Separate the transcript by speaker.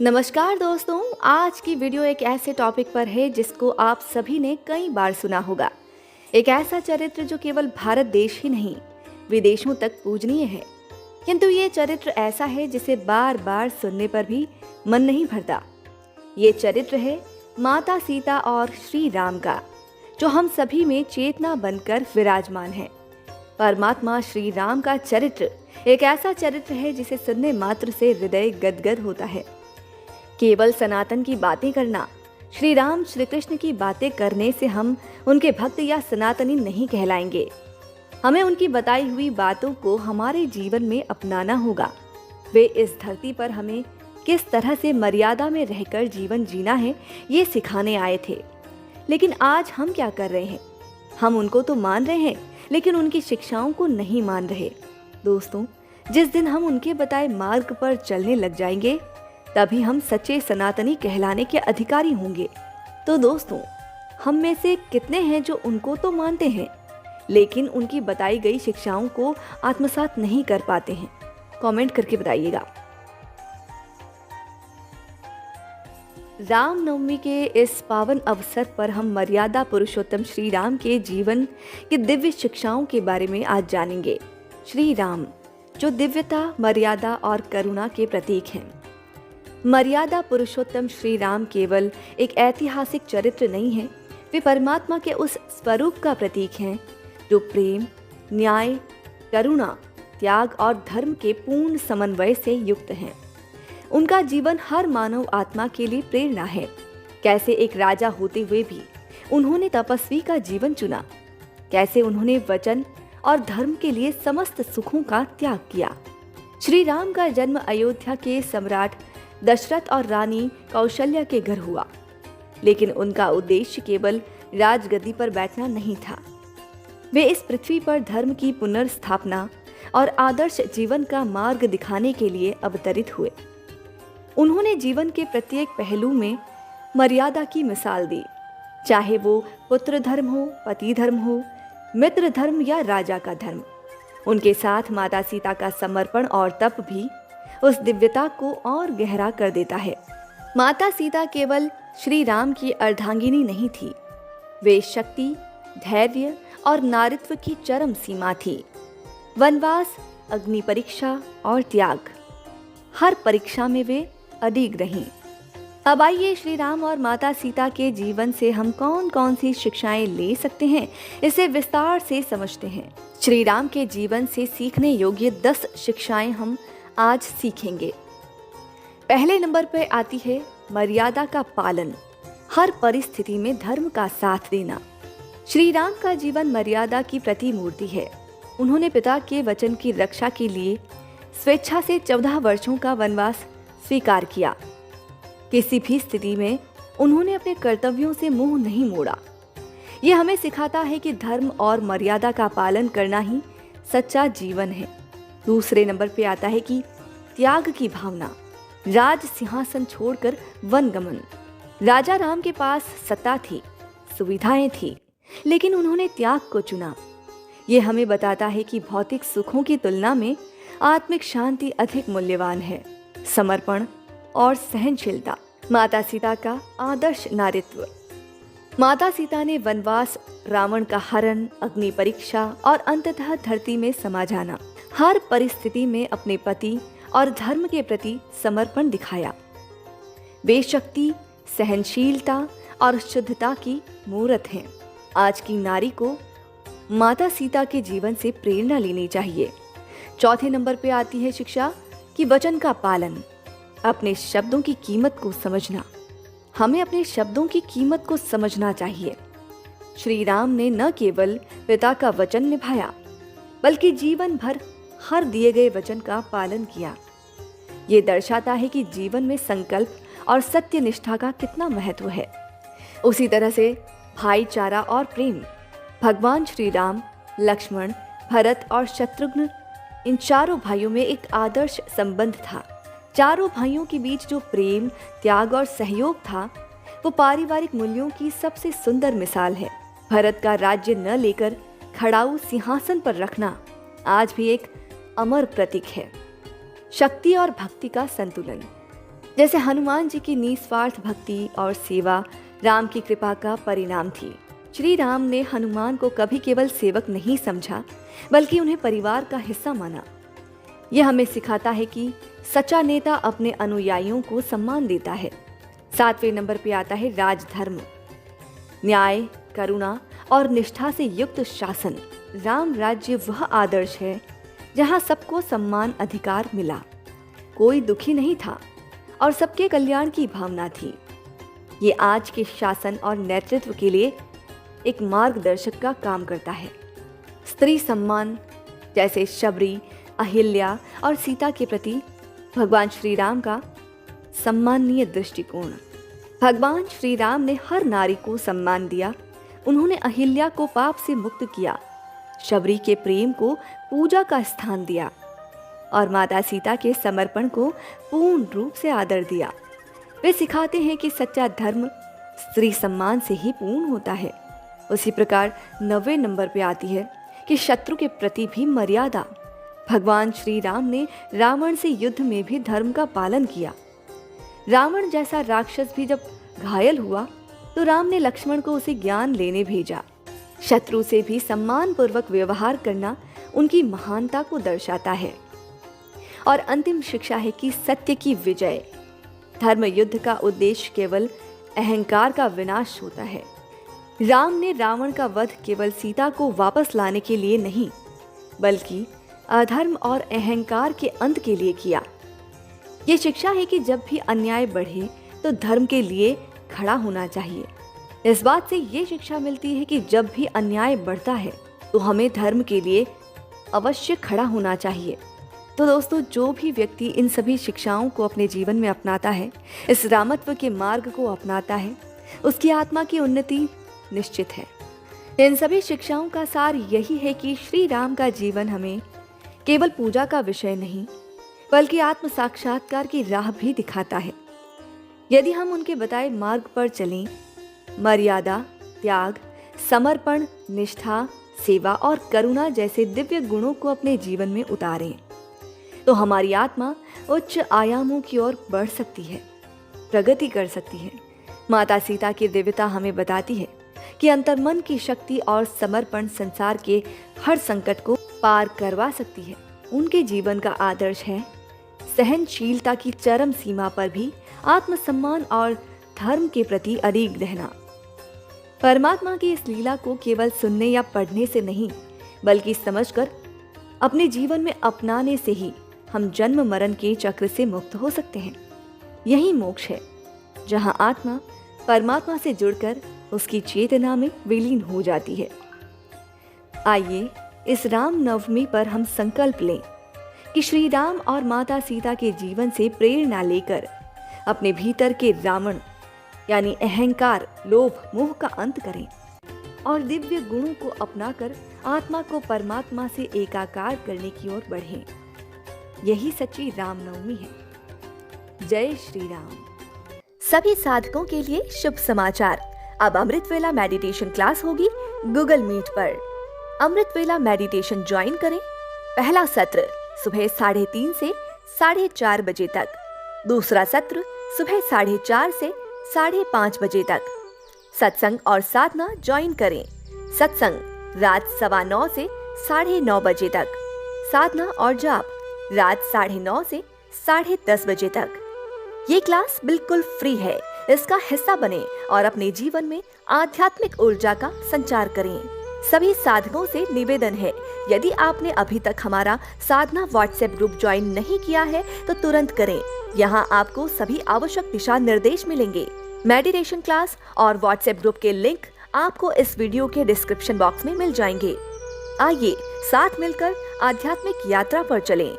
Speaker 1: नमस्कार दोस्तों, आज की वीडियो एक ऐसे टॉपिक पर है जिसको आप सभी ने कई बार सुना होगा। एक ऐसा चरित्र जो केवल भारत देश ही नहीं, विदेशों तक पूजनीय है। किंतु ये चरित्र ऐसा है जिसे बार बार सुनने पर भी मन नहीं भरता। ये चरित्र है माता सीता और श्री राम का, जो हम सभी में चेतना बनकर विराजमान है। परमात्मा श्री राम का चरित्र एक ऐसा चरित्र है जिसे सुनने मात्र से हृदय गदगद होता है। केवल सनातन की बातें करना, श्री राम श्री कृष्ण की बातें करने से हम उनके भक्त या सनातनी नहीं कहलाएंगे। हमें उनकी बताई हुई बातों को हमारे जीवन में अपनाना होगा। वे इस धरती पर हमें किस तरह से मर्यादा में रहकर जीवन जीना है, ये सिखाने आए थे। लेकिन आज हम क्या कर रहे हैं? हम उनको तो मान रहे हैं, लेकिन उनकी शिक्षाओं को नहीं मान रहे। दोस्तों, जिस दिन हम उनके बताए मार्ग पर चलने लग जाएंगे, तभी हम सच्चे सनातनी कहलाने के अधिकारी होंगे। तो दोस्तों, हम में से कितने हैं जो उनको तो मानते हैं, लेकिन उनकी बताई गई शिक्षाओं को आत्मसात नहीं कर पाते हैं? कमेंट करके बताइएगा। रामनवमी के इस पावन अवसर पर हम मर्यादा पुरुषोत्तम श्री राम के जीवन की दिव्य शिक्षाओं के बारे में आज जानेंगे। श्री राम, जो दिव्यता, मर्यादा और करुणा के प्रतीक हैं। मर्यादा पुरुषोत्तम श्री राम केवल एक ऐतिहासिक चरित्र नहीं है, वे परमात्मा के उस स्वरूप का प्रतीक हैं जो प्रेम, न्याय, करुणा, त्याग और धर्म के पूर्ण समन्वय से युक्त हैं। उनका जीवन हर मानव आत्मा के लिए प्रेरणा है। कैसे एक राजा होते हुए भी उन्होंने तपस्वी का जीवन चुना, कैसे उन्होंने वचन और धर्म के लिए समस्त सुखों का त्याग किया। श्री राम का जन्म अयोध्या के सम्राट दशरथ और रानी कौशल्या के घर हुआ, लेकिन उनका उद्देश्य केवल राजगद्दी पर बैठना नहीं था। वे इस पृथ्वी पर धर्म की पुनर्स्थापना और आदर्श जीवन का मार्ग दिखाने के लिए अवतरित हुए। उन्होंने जीवन के प्रत्येक पहलू में मर्यादा की मिसाल दी, चाहे वो पुत्र धर्म हो, पति धर्म हो, मित्र धर्म या राजा का धर्म। उनके साथ माता सीता का समर्पण और तप भी उस दिव्यता को और गहरा कर देता है। माता सीता केवल श्री राम की अर्धांगिनी नहीं थी, वे शक्ति, धैर्य और नारित्व की चरम सीमा थी। वनवास, अग्नि परीक्षा और त्याग, हर परीक्षा में वे अडिग रहीं। अब आइए श्री राम और माता सीता के जीवन से हम कौन कौन सी शिक्षाएं ले सकते हैं, इसे विस्तार से समझते हैं। श्री राम के जीवन से सीखने योग्य 10 शिक्षाएं हम आज सीखेंगे। पहले नंबर पर आती है मर्यादा का पालन, हर परिस्थिति में धर्म का साथ देना। श्री राम का जीवन मर्यादा की प्रतिमूर्ति है। उन्होंने पिता के वचन की रक्षा के लिए स्वेच्छा से 14 वर्षों का वनवास स्वीकार किया। किसी भी स्थिति में उन्होंने अपने कर्तव्यों से मुंह नहीं मोड़ा। यह हमें सिखाता है कि धर्म और मर्यादा का पालन करना ही सच्चा जीवन है। दूसरे नंबर पे आता है कि त्याग की भावना, राज सिंहासन छोड़कर वनगमन। राजा राम के पास सत्ता थी, सुविधाएं थी, लेकिन उन्होंने त्याग को चुना। ये हमें बताता है कि भौतिक सुखों की तुलना में आत्मिक शांति अधिक मूल्यवान है। समर्पण और सहनशीलता। माता सीता का आदर्श नारित्व। माता सीता ने वनवास, रावण का हरण, अग्नि परीक्षा और अंततः धरती में समा जाना, हर परिस्थिति में अपने पति और धर्म के प्रति समर्पण दिखाया। वे शक्ति, सहनशीलता और शुद्धता की मूर्त हैं। आज की नारी को माता सीता के जीवन से प्रेरणा लेनी चाहिए। चौथे नंबर पे आती है शिक्षा कि वचन का पालन, अपने शब्दों की कीमत को समझना। हमें अपने शब्दों की कीमत को समझना चाहिए। श्री राम ने न केवल पिता का वचन निभाया, बल्कि जीवन भर हर दिए गए वचन का पालन किया। ये दर्शाता है कि जीवन में संकल्प और सत्य निष्ठा का कितना महत्व है। उसी तरह से भाईचारा और प्रेम। भगवान श्री राम, लक्ष्मण, भरत और शत्रुघ्न, इन चारों भाइयों में एक आदर्श संबंध था। चारों भाइयों के बीच जो प्रेम, त्याग और सहयोग था, वो पारिवारिक मूल्यों की सबसे सुंदर मिसाल है। भरत का राज्य न लेकर खड़ाऊ सिंहासन पर रखना आज भी एक अमर प्रतीक है। शक्ति और भक्ति का संतुलन। जैसे हनुमान जी की निस्वार्थ भक्ति और सेवा राम की कृपा का परिणाम थी। श्री राम ने हनुमान को कभी केवल सेवक नहीं समझा, बल्कि उन्हें परिवार का हिस्सा माना। यह हमें सिखाता है कि सच्चा नेता अपने अनुयायियों को सम्मान देता है। 7वें नंबर पे आता है राजधर्म। न्याय, करुणा और निष्ठा से युक्त शासन। राम राज्य वह आदर्श है जहाँ सबको सम्मान अधिकार मिला, कोई दुखी नहीं था और सबके कल्याण की भावना थी। ये आज के शासन और नेतृत्व के लिए एक मार्गदर्शक का काम करता है। स्त्री सम्मान, जैसे शबरी, अहिल्या और सीता के प्रति भगवान श्री राम का सम्माननीय दृष्टिकोण। भगवान श्री राम ने हर नारी को सम्मान दिया। उन्होंने अहिल्या को पाप से मुक्त किया, शबरी के प्रेम को पूजा का स्थान दिया और माता सीता के समर्पण को पूर्ण रूप से आदर दिया। वे सिखाते हैं कि सच्चा धर्म स्त्री सम्मान से ही पूर्ण होता है। उसी प्रकार 9वें नंबर पे आती है कि शत्रु के प्रति भी मर्यादा। भगवान श्री राम ने रावण से युद्ध में भी धर्म का पालन किया। रावण जैसा राक्षस भी जब घायल हुआ तो राम ने लक्ष्मण को उसे ज्ञान लेने भेजा। शत्रु से भी सम्मान पूर्वक व्यवहार करना उनकी महानता को दर्शाता है। और अंतिम शिक्षा है कि सत्य की विजय। धर्म युद्ध का उद्देश्य केवल अहंकार का विनाश होता है। राम ने रावण का वध केवल सीता को वापस लाने के लिए नहीं, बल्कि अधर्म और अहंकार के अंत के लिए किया। ये शिक्षा है कि जब भी अन्याय बढ़े तो धर्म के लिए खड़ा होना चाहिए। इस बात से ये शिक्षा मिलती है कि जब भी अन्याय बढ़ता है तो हमें धर्म के लिए अवश्य खड़ा होना चाहिए। तो दोस्तों, जो भी व्यक्ति इन सभी शिक्षाओं को अपने जीवन में अपनाता है, इस रामत्व के मार्ग को अपनाता है, उसकी आत्मा की उन्नति निश्चित है। इन सभी शिक्षाओं का सार यही है कि श्री राम का जीवन हमें केवल पूजा का विषय नहीं, बल्कि आत्म साक्षात्कार की राह भी दिखाता है। यदि हम उनके बताए मार्ग पर चलें, मर्यादा, त्याग, समर्पण, निष्ठा, सेवा और करुणा जैसे दिव्य गुणों को अपने जीवन में उतारें, तो हमारी आत्मा उच्च आयामों की ओर बढ़ सकती है, प्रगति कर सकती है। माता सीता की दिव्यता हमें बताती है कि अंतर्मन की शक्ति और समर्पण संसार के हर संकट को पार करवा सकती है। उनके जीवन का आदर्श है सहनशीलता की चरम सीमा पर भी आत्मसम्मान और धर्म के प्रति अडिग रहना। परमात्मा की इस लीला को केवल सुनने या पढ़ने से नहीं, बल्कि समझकर अपने जीवन में अपनाने से ही हम जन्म मरण के चक्र से मुक्त हो सकते हैं। यही मोक्ष है, जहां आत्मा परमात्मा से जुड़कर उसकी चेतना में विलीन हो जाती है। आइए इस राम नवमी पर हम संकल्प लें कि श्री राम और माता सीता के जीवन से प्रेरणा लेकर अपने भीतर के रावण यानी अहंकार, लोभ, मोह का अंत करें और दिव्य गुणों को अपनाकर आत्मा को परमात्मा से एकाकार करने की ओर बढ़ें। यही सच्ची रामनवमी है। जय श्री राम। सभी साधकों के लिए शुभ समाचार। अब अमृतवेला मेडिटेशन क्लास होगी गूगल मीट पर। अमृतवेला मेडिटेशन ज्वाइन करें। पहला सत्र सुबह 3:30 से 4:30 बजे तक, दूसरा सत्र सुबह 4:30 से 5:30 बजे तक। सत्संग और साधना ज्वाइन करें। सत्संग रात 9:15 से 9:30 बजे तक, साधना और जाप रात 9:30 से 10:30 बजे तक। ये क्लास बिल्कुल फ्री है। इसका हिस्सा बने और अपने जीवन में आध्यात्मिक ऊर्जा का संचार करें। सभी साधकों से निवेदन है, यदि आपने अभी तक हमारा साधना व्हाट्सएप ग्रुप ज्वाइन नहीं किया है तो तुरंत करें। यहाँ आपको सभी आवश्यक दिशा निर्देश मिलेंगे। मेडिटेशन क्लास और व्हाट्सएप ग्रुप के लिंक आपको इस वीडियो के डिस्क्रिप्शन बॉक्स में मिल जाएंगे। आइए साथ मिलकर आध्यात्मिक यात्रा पर चलें।